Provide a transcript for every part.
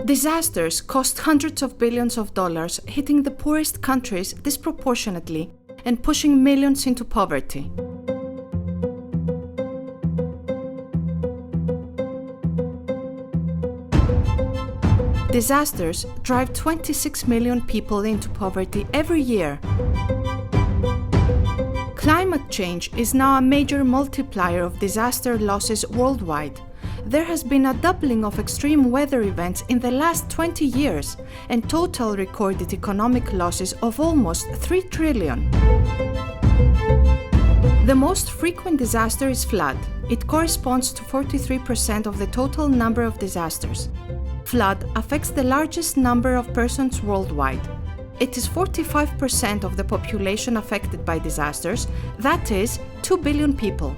Disasters cost hundreds of billions of dollars, hitting the poorest countries disproportionately and pushing millions into poverty. Disasters drive 26 million people into poverty every year. Climate change is now a major multiplier of disaster losses worldwide. There has been a doubling of extreme weather events in the last 20 years and total recorded economic losses of almost 3 trillion. The most frequent disaster is flood. It corresponds to 43% of the total number of disasters. Flood affects the largest number of persons worldwide. It is 45% of the population affected by disasters, that is, 2 billion people.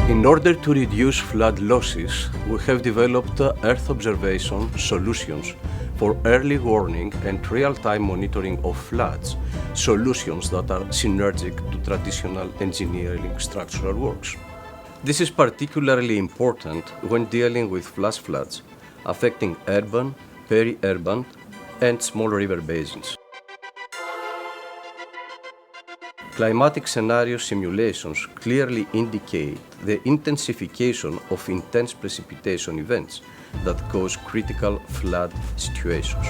In order to reduce flood losses, we have developed Earth observation solutions for early warning and real-time monitoring of floods, solutions that are synergic to traditional engineering structural works. This is particularly important when dealing with flash floods, affecting urban, peri-urban, and small river basins. Climatic scenario simulations clearly indicate the intensification of intense precipitation events that cause critical flood situations.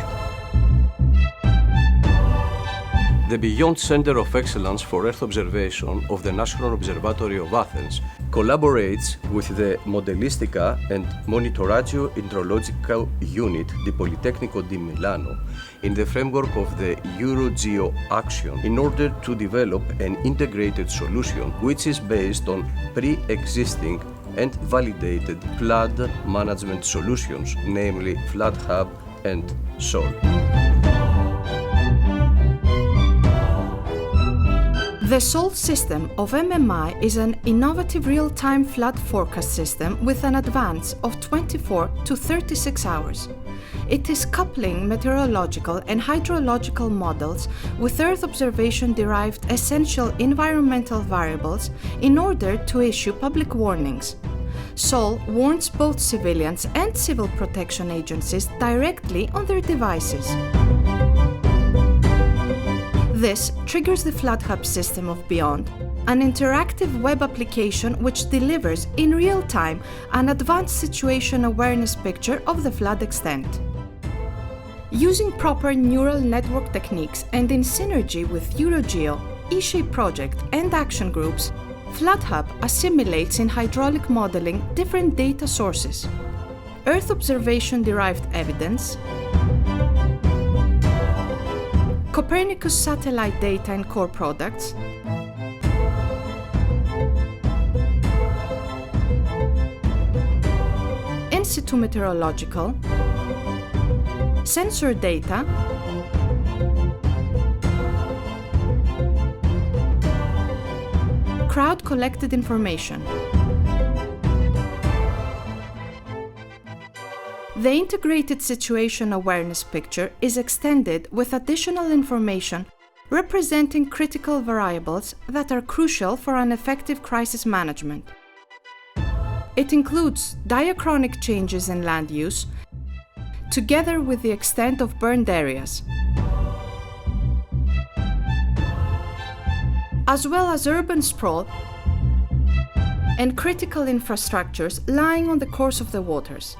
The Beyond Center of Excellence for Earth Observation of the National Observatory of Athens collaborates with the Modellistica and Monitoraggio Idrological Unit di Politecnico di Milano in the framework of the EuroGEO action in order to develop an integrated solution which is based on pre-existing and validated flood management solutions, namely FloodHub and SOL. The SOL system of MMI is an innovative real-time flood forecast system with an advance of 24 to 36 hours. It is coupling meteorological and hydrological models with Earth observation-derived essential environmental variables in order to issue public warnings. SOL warns both civilians and civil protection agencies directly on their devices. This triggers the FloodHub system of Beyond, an interactive web application which delivers in real time an advanced situation awareness picture of the flood extent. Using proper neural network techniques and in synergy with EuroGEO, eShape project and action groups, FloodHub assimilates in hydraulic modeling different data sources: Earth observation-derived evidence, Copernicus satellite data and core products, in situ meteorological, sensor data, crowd-collected information. The integrated situation awareness picture is extended with additional information representing critical variables that are crucial for an effective crisis management. It includes diachronic changes in land use, together with the extent of burned areas, as well as urban sprawl and critical infrastructures lying on the course of the waters.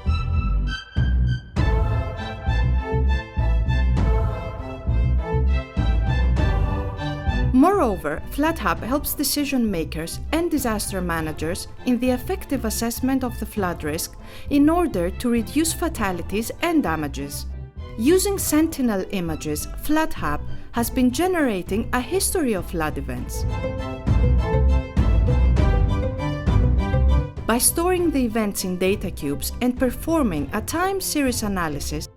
Moreover, FloodHub helps decision makers and disaster managers in the effective assessment of the flood risk in order to reduce fatalities and damages. Using Sentinel images, FloodHub has been generating a history of flood events. By storing the events in data cubes and performing a time series analysis,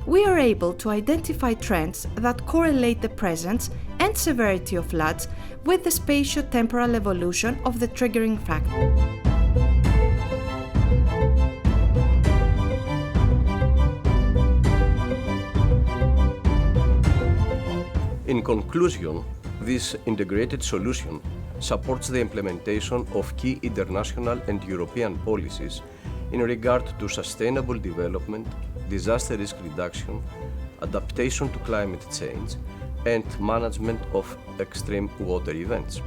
we are able to identify trends that correlate the presence and severity of floods with the spatio-temporal evolution of the triggering factor. In conclusion, this integrated solution supports the implementation of key international and European policies in regard to sustainable development, disaster risk reduction, adaptation to climate change, and management of extreme water events.